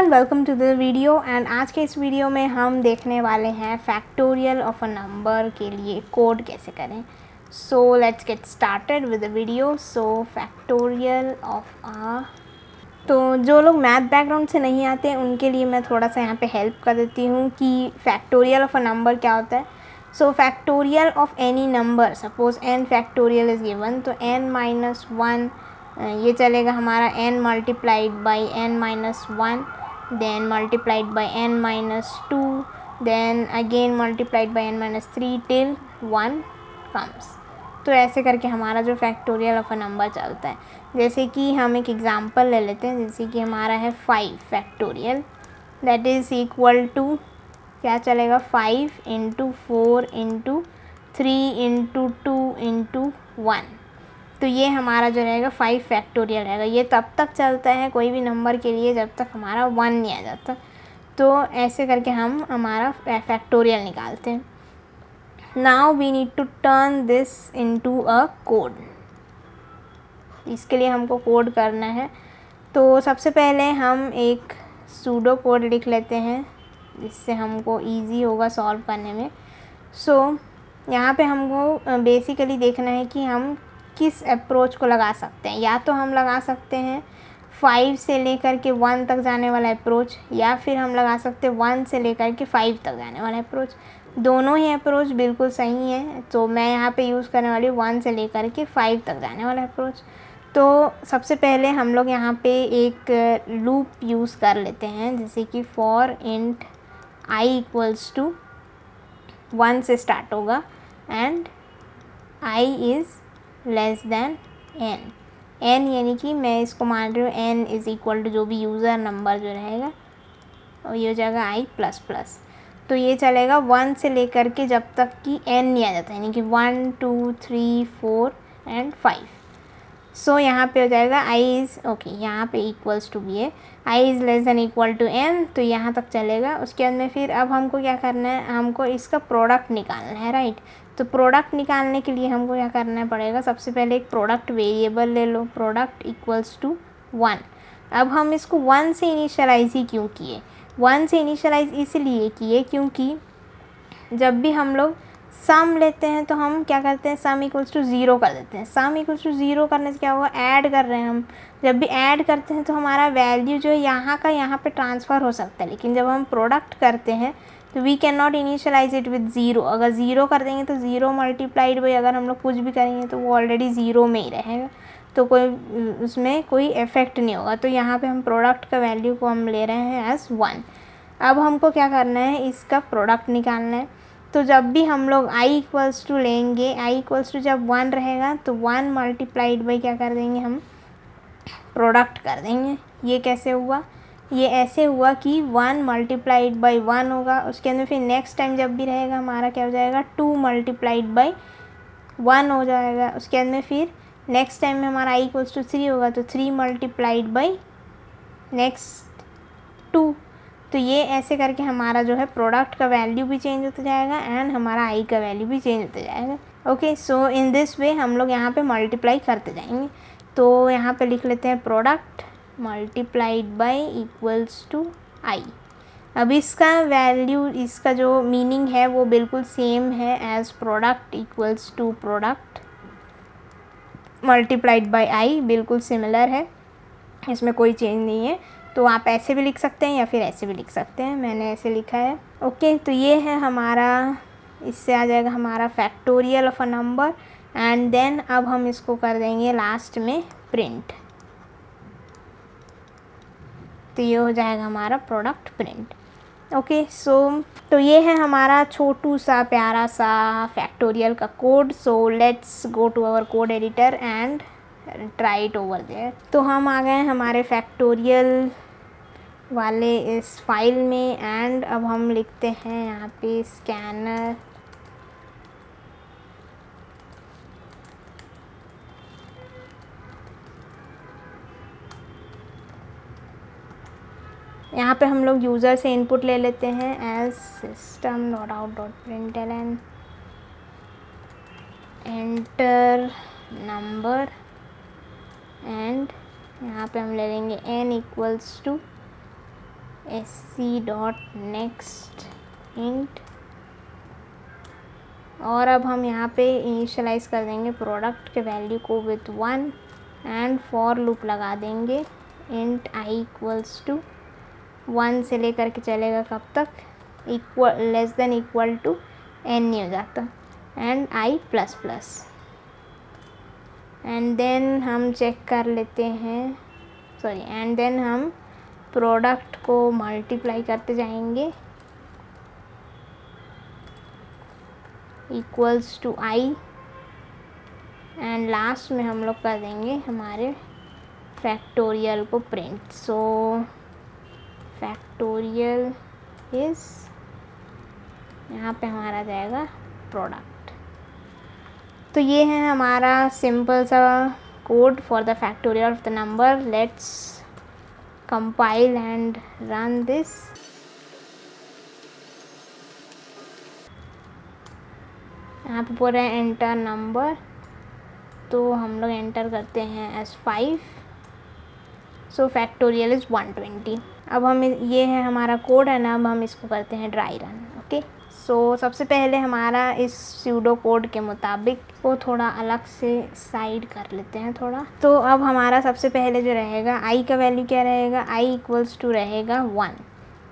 Everyone, welcome to the video. And आज के इस वीडियो में हम देखने वाले हैं फैक्टोरियल ऑफ अ नंबर के लिए कोड कैसे करें। So let's get started with the video. So factorial of अ, तो जो लोग मैथ बैकग्राउंड से नहीं आते हैं उनके लिए मैं थोड़ा सा यहाँ पे हेल्प कर देती हूँ कि फैक्टोरियल ऑफ अ नंबर क्या होता है। So factorial of any number, suppose n factorial is given, तो n-1 ये चलेगा हमारा n multiplied by n-1, then multiplied by n-2, then again multiplied by n-3 till 1 comes. तो ऐसे करके हमारा जो फैक्टोरियल ऑफ अ नंबर चलता है। जैसे कि हम एक एग्जांपल ले लेते हैं, जैसे कि हमारा है 5 factorial, that is equal to क्या चलेगा 5 इंटू 4 इंटू 3 इंटू 2 इंटू 1। तो ये हमारा जो रहेगा 5 फैक्टोरियल रहेगा। ये तब तक चलता है कोई भी नंबर के लिए जब तक हमारा 1 नहीं आ जाता। तो ऐसे करके हम हमारा फैक्टोरियल निकालते हैं। Now we need to turn this into a code. इसके लिए हमको कोड करना है। तो सबसे पहले हम एक सूडो कोड लिख लेते हैं जिससे हमको इजी होगा सॉल्व करने में। सो यहाँ पे हमको बेसिकली देखना है कि हम किस अप्रोच को लगा सकते हैं। या तो हम लगा सकते हैं 5 से लेकर के 1 तक जाने वाला अप्रोच, या फिर हम लगा सकते हैं 1 से लेकर के 5 तक जाने वाला अप्रोच। दोनों ही अप्रोच बिल्कुल सही है। तो मैं यहाँ पे यूज़ करने वाली हूँ 1 से लेकर के 5 तक जाने वाला अप्रोच। तो सबसे पहले हम लोग यहाँ पे एक लूप यूज़ कर लेते हैं, जैसे कि for int i equals to 1 से स्टार्ट होगा and i is less than n यानी कि मैं इसको मान रही हूँ n इज़ इक्वल टू जो भी यूज़र नंबर जो रहेगा और ये हो जाएगा i प्लस प्लस। तो ये चलेगा 1 से लेकर के जब तक कि n नहीं आ जाता, यानी कि 1 2 3 4 एंड 5। सो यहाँ पे हो जाएगा i इज़ ओके, यहाँ पे इक्वल्स टू भी है, i is less than equal to n, तो यहाँ तक चलेगा। उसके बाद में फिर अब हमको क्या करना है, हमको इसका प्रोडक्ट निकालना है, राइट। तो प्रोडक्ट निकालने के लिए हमको क्या करना पड़ेगा, सबसे पहले एक प्रोडक्ट वेरिएबल ले लो, प्रोडक्ट इक्वल्स टू 1। अब हम इसको 1 से इनिशियलाइज़ ही क्यों किए, 1 से इनिशियलाइज़ इसलिए किए क्योंकि जब भी हम लोग सम लेते हैं तो हम क्या करते हैं, सम इक्वल्स टू 0 कर देते हैं। सम इक्वल्स टू 0 करने से क्या होगा, ऐड कर रहे हैं हम। जब भी ऐड करते हैं तो हमारा वैल्यू जो है यहाँ का यहाँ पे ट्रांसफ़र हो सकता है, लेकिन जब हम प्रोडक्ट करते हैं तो we can not initialize it with 0। अगर 0 कर देंगे तो 0 मल्टीप्लाइड बाई अगर हम लोग कुछ भी करेंगे तो वो ऑलरेडी 0 में ही रहेगा, तो कोई उसमें कोई इफ़ेक्ट नहीं होगा। तो यहाँ पे हम प्रोडक्ट का वैल्यू को हम ले रहे हैं एज़ 1। अब हमको क्या करना है, इसका प्रोडक्ट निकालना है। तो जब भी हम लोग i इक्वल्स टू लेंगे, i इक्वल्स टू जब 1 रहेगा तो 1 मल्टीप्लाइड बाई क्या कर देंगे, हम प्रोडक्ट कर देंगे। ये कैसे हुआ, ये ऐसे हुआ कि 1 मल्टीप्लाइड बाई 1 होगा, उसके अंदर फिर नेक्स्ट टाइम जब भी रहेगा हमारा क्या हो जाएगा, 2 मल्टीप्लाइड बाई 1 हो जाएगा। उसके अंदर फिर नेक्स्ट टाइम में हमारा i इक्वल्स टू 3 होगा तो 3 मल्टीप्लाइड बाई नेक्स्ट 2। तो ये ऐसे करके हमारा जो है प्रोडक्ट का वैल्यू भी चेंज होता जाएगा एंड हमारा i का वैल्यू भी चेंज होता जाएगा। Okay, so in this way हम लोग यहाँ पे मल्टीप्लाई करते जाएंगे। तो यहाँ पे लिख लेते हैं product multiplied by equals to i। अब इसका वैल्यू, इसका जो मीनिंग है वो बिल्कुल सेम है as product equals to product multiplied by i, बिल्कुल सिमिलर है, इसमें कोई चेंज नहीं है। तो आप ऐसे भी लिख सकते हैं या फिर ऐसे भी लिख सकते हैं, मैंने ऐसे लिखा है। ओके, तो ये है हमारा, इससे आ जाएगा हमारा factorial of a number. And then अब हम इसको कर देंगे लास्ट में प्रिंट, तो ये हो जाएगा हमारा प्रोडक्ट प्रिंट। ओके, सो तो ये है हमारा छोटू सा प्यारा सा फैक्टोरियल का code. So let's go to our code editor and try it over there. तो हम आ गए हमारे फैक्टोरियल वाले इस फाइल में एंड अब हम लिखते हैं यहाँ पे स्कैनर। यहाँ पे हम लोग यूज़र से इनपुट ले लेते हैं as system dot out dot println enter number and यहाँ पे हम ले लेंगे n equals to sc.next int, और अब हम यहाँ पे इनिशियलाइज़ कर देंगे प्रोडक्ट के वैल्यू को विथ 1 एंड फॉर लूप लगा देंगे int i इक्वल्स टू 1 से लेकर के चलेगा कब तक, equal less than equal to n नहीं हो जाता, and i plus plus. And then हम चेक कर लेते हैं, सॉरी, एंड देन हम प्रोडक्ट को मल्टीप्लाई करते जाएंगे equals to i, and last में हम लोग कर देंगे हमारे फैक्टोरियल को प्रिंट। सो फैक्टोरियल इज़, यहाँ पे हमारा जाएगा प्रोडक्ट। तो ये है हमारा सिंपल सा code for the factorial of the number. Let's compile and run this. यहाँ पे बोल रहे हैं एंटर नंबर, तो हम लोग एंटर करते हैं एज 5। So factorial is 120। अब हम ये है हमारा कोड है ना, अब हम इसको करते हैं ड्राई रन। ओके, सो सबसे पहले हमारा इस स्यूडो कोड के मुताबिक वो थोड़ा अलग से साइड कर लेते हैं थोड़ा। तो अब हमारा सबसे पहले जो रहेगा आई का वैल्यू क्या रहेगा, आई इक्वल्स टू रहेगा 1।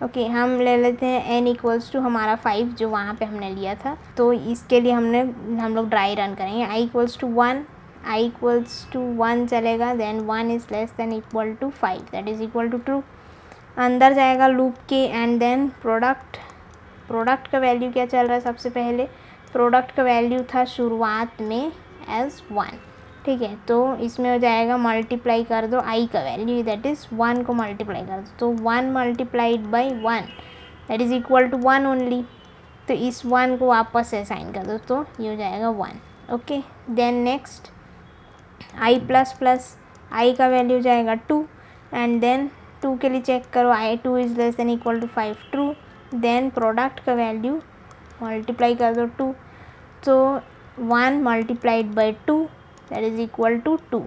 ओके, हम ले लेते हैं n इक्वल्स टू हमारा 5 जो वहाँ पे हमने लिया था। तो इसके लिए हम लोग ड्राई रन करेंगे। i equals to 1, i equals to 1 चलेगा, then 1 is less than equal to 5, that is equal to true. अंदर जाएगा लूप के, एंड देन प्रोडक्ट का वैल्यू क्या चल रहा है, सबसे पहले प्रोडक्ट का वैल्यू था शुरुआत में एज 1। ठीक है, तो इसमें हो जाएगा मल्टीप्लाई कर दो i का वैल्यू, दैट इज़ 1 को मल्टीप्लाई कर दो, तो 1 multiplied by 1 that is equal to 1 only. तो इस 1 को वापस से साइन कर दो, तो ये हो जाएगा 1। Okay, then next i plus plus, i का वैल्यू जाएगा 2, एंड देन 2 के लिए चेक करो, i 2 is less than equal to 5, true. Then product का वैल्यू मल्टीप्लाई कर दो 2, तो 1 multiplied by 2 that is equal to 2।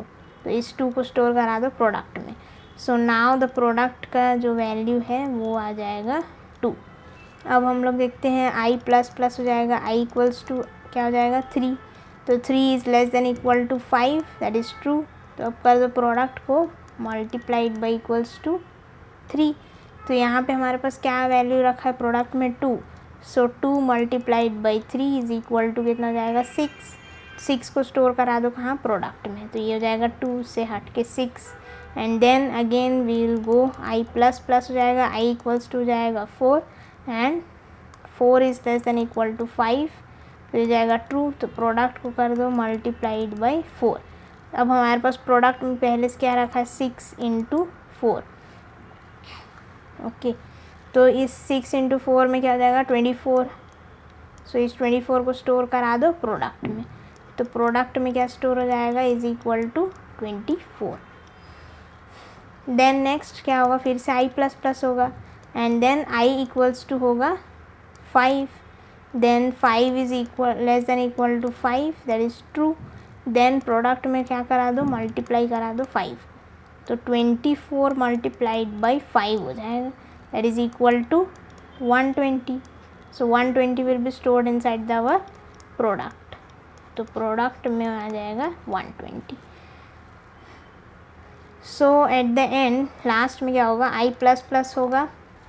तो इस 2 को स्टोर करा दो प्रोडक्ट में। सो नाउ द प्रोडक्ट का जो वैल्यू है वो आ जाएगा 2। अब हम लोग देखते हैं i प्लस प्लस हो जाएगा, i इक्वल्स टू क्या हो जाएगा 3, तो 3 is less than equal to 5 that is true. तो अब कर दो प्रोडक्ट को मल्टीप्लाइड बाई इक्वल्स टू 3। तो यहाँ पे हमारे पास क्या वैल्यू रखा है प्रोडक्ट में 2, so 2 multiplied by 3 is equal to कितना हो जाएगा 6। 6 को स्टोर करा दो कहाँ, प्रोडक्ट में, तो ये हो जाएगा 2 से हट के 6। And then again we will go i plus plus हो जाएगा, i इक्वल्स टू हो जाएगा 4, and 4 is less than equal to 5, तो ये जाएगा ट्रू। तो प्रोडक्ट को कर दो मल्टीप्लाइड बाई 4। अब हमारे पास प्रोडक्ट में पहले से क्या रखा है 6 इंटू 4। ओके, तो इस 6 इंटू 4 में क्या हो जाएगा 24। सो इस 24 को स्टोर करा दो प्रोडक्ट में, तो प्रोडक्ट में क्या स्टोर हो जाएगा is equal to 24। Then next क्या होगा, फिर से i प्लस प्लस होगा, and then i equals to होगा 5, then 5 is equal less than equal to 5 that is true. Then product में क्या करा दो मल्टीप्लाई करा दो 5, तो 24 मल्टीप्लाइड बाई 5 हो जाएगा, that is equal to 120। So 120 will be stored inside our product, तो प्रोडक्ट में आ जाएगा 120। So at the end last में क्या होगा i प्लस प्लस होगा,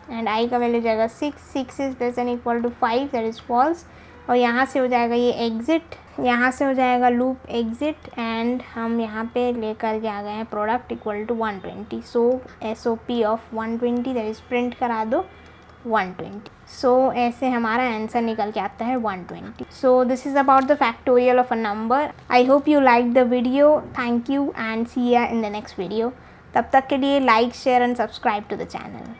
एंड i का वैल्यू जाएगा 6 is less than equal to 5 that is false. और यहाँ से हो जाएगा ये एग्ज़िट, यहाँ से हो जाएगा लूप एग्ज़िट, एंड हम यहाँ पे लेकर के आ गए हैं product equal to 120। So SOP of 120 that is print करा दो 120। सो ऐसे हमारा आंसर निकल के आता है 120। So this is about the factorial of a number. I hope you like the video, thank you and see ya in the next video. तब तक के लिए like share and subscribe to the channel.